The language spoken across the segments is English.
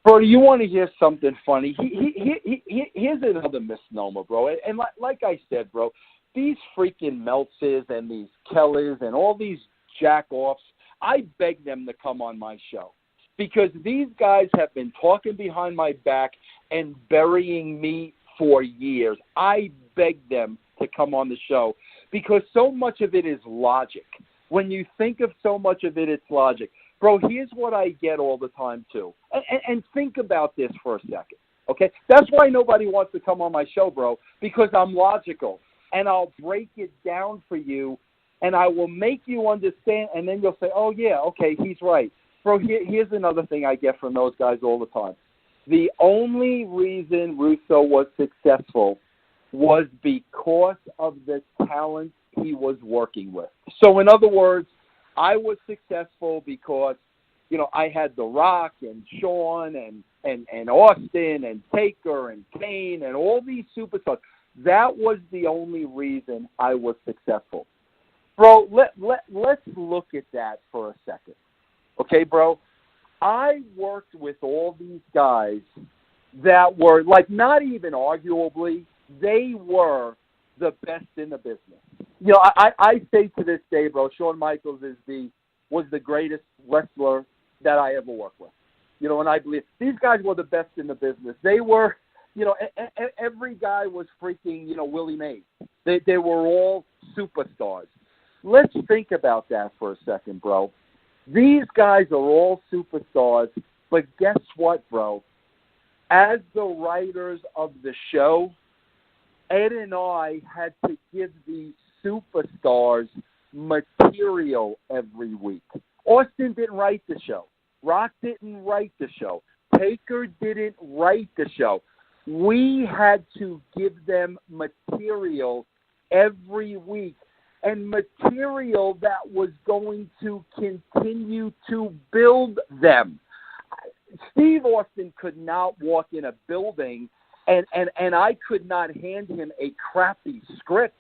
Bro, you want to hear something funny? Here's another misnomer, bro. And like I said, bro, these freaking Meltzers and these Kellers and all these jack-offs, I beg them to come on my show. Because these guys have been talking behind my back and burying me for years. I beg them to come on the show because so much of it is logic. When you think of so much of it, it's logic. Bro, here's what I get all the time, too. And think about this for a second, okay? That's why nobody wants to come on my show, bro, because I'm logical. And I'll break it down for you, and I will make you understand, and then you'll say, oh, yeah, okay, he's right. Bro, here's another thing I get from those guys all the time. The only reason Russo was successful was because of the talent he was working with. So, in other words, I was successful because, you know, I had The Rock and Shawn and Austin and Taker and Kane and all these superstars. That was the only reason I was successful. Bro, let's look at that for a second. Okay, bro? I worked with all these guys that were, like, not even arguably, they were the best in the business. You know, I say to this day, bro, Shawn Michaels was the greatest wrestler that I ever worked with. You know, and I believe these guys were the best in the business. They were, you know, every guy was freaking, you know, Willie Mays. They were all superstars. Let's think about that for a second, bro. These guys are all superstars, but guess what, bro? As the writers of the show, Ed and I had to give these superstars material every week. Austin didn't write the show. Rock didn't write the show. Taker didn't write the show. We had to give them material every week, and material that was going to continue to build them. Steve Austin could not walk in a building and I could not hand him a crappy script.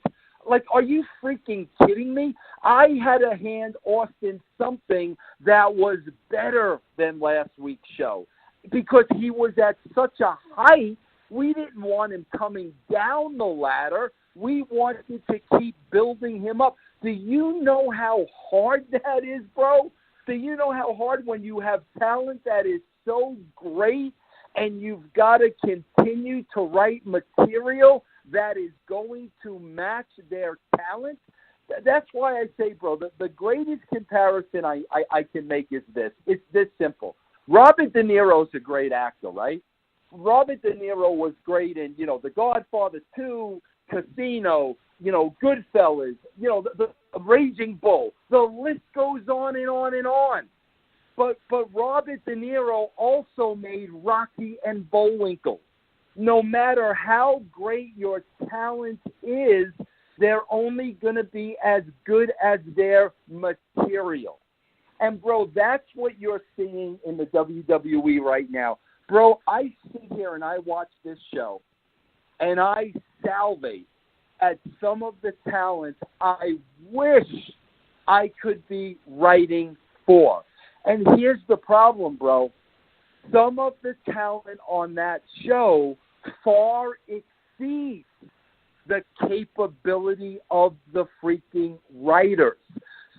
Like, are you freaking kidding me? I had to hand Austin something that was better than last week's show because he was at such a height. We didn't want him coming down the ladder. We wanted to keep building him up. Do you know how hard that is, bro? Do you know how hard when you have talent that is so great and you've got to continue to write material that is going to match their talent? That's why I say, bro, the greatest comparison I can make is this. It's this simple. Robert De Niro is a great actor, right? Robert De Niro was great in, you know, The Godfather 2, Casino, you know, Goodfellas, you know, the Raging Bull. The list goes on and on and on. But Robert De Niro also made Rocky and Bullwinkle. No matter how great your talent is, they're only going to be as good as their material. And, bro, that's what you're seeing in the WWE right now. Bro, I sit here and I watch this show, and I salivate at some of the talent I wish I could be writing for. And here's the problem, bro. Some of the talent on that show far exceeds the capability of the freaking writers.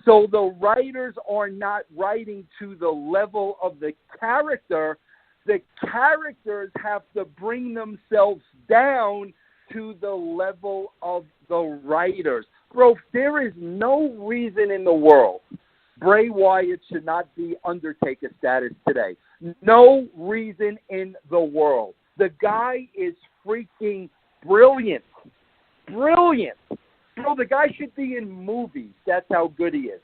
So the writers are not writing to the level of the character. The characters have to bring themselves down to the level of the writers. Bro, there is no reason in the world Bray Wyatt should not be Undertaker status today. No reason in the world. The guy is freaking brilliant. Brilliant. Bro, the guy should be in movies. That's how good he is.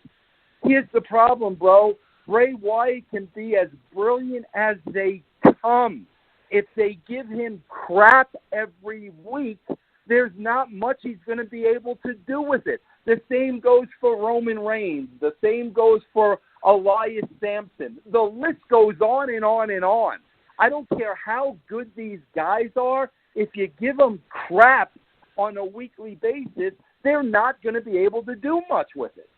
Here's the problem, bro. Bray Wyatt can be as brilliant as they come. If they give him crap every week, there's not much he's going to be able to do with it. The same goes for Roman Reigns. The same goes for Elias Sampson. The list goes on and on and on. I don't care how good these guys are. If you give them crap on a weekly basis, they're not going to be able to do much with it.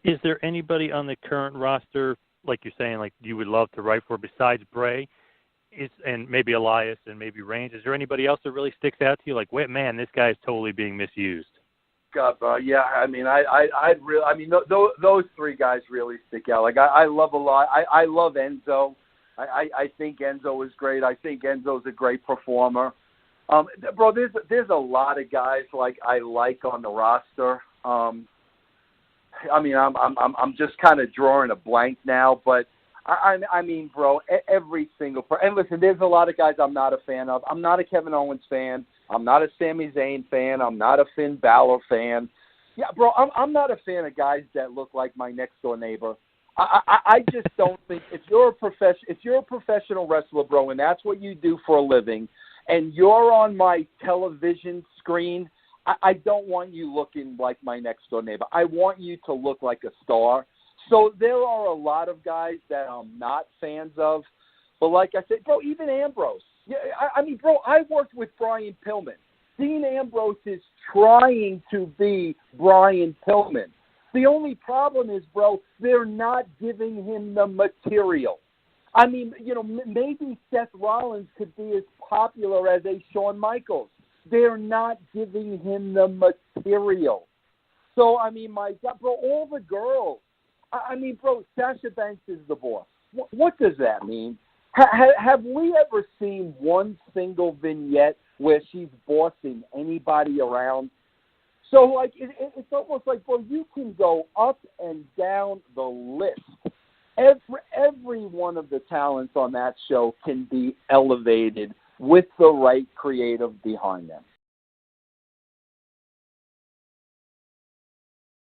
Is there anybody on the current roster like you're saying, like you would love to write for besides Bray, and maybe Elias and maybe Reigns? Is there anybody else that really sticks out to you? Like, wait, man, this guy is totally being misused. God, yeah, I mean, those three guys really stick out. Like, I love a lot. I love Enzo. I think Enzo is great. I think Enzo's a great performer. Bro, there's a lot of guys like I like on the roster. I mean, I'm just kind of drawing a blank now, but I mean, bro, every single and listen, there's a lot of guys I'm not a fan of. I'm not a Kevin Owens fan. I'm not a Sami Zayn fan. I'm not a Finn Balor fan. Yeah, bro, I'm not a fan of guys that look like my next door neighbor. I just don't think if you're a professional wrestler, bro, and that's what you do for a living, and you're on my television screen, I don't want you looking like my next door neighbor. I want you to look like a star. So there are a lot of guys that I'm not fans of. But like I said, bro, even Ambrose. Yeah, I mean, bro, I worked with Brian Pillman. Dean Ambrose is trying to be Brian Pillman. The only problem is, bro, they're not giving him the material. I mean, you know, maybe Seth Rollins could be as popular as a Shawn Michaels. They're not giving him the material. So, I mean, my God, bro, all the girls. I mean, bro, Sasha Banks is the boss. What does that mean? Have we ever seen one single vignette where she's bossing anybody around? So, like, it's almost like, bro, you can go up and down the list. Every one of the talents on that show can be elevated with the right creative behind them.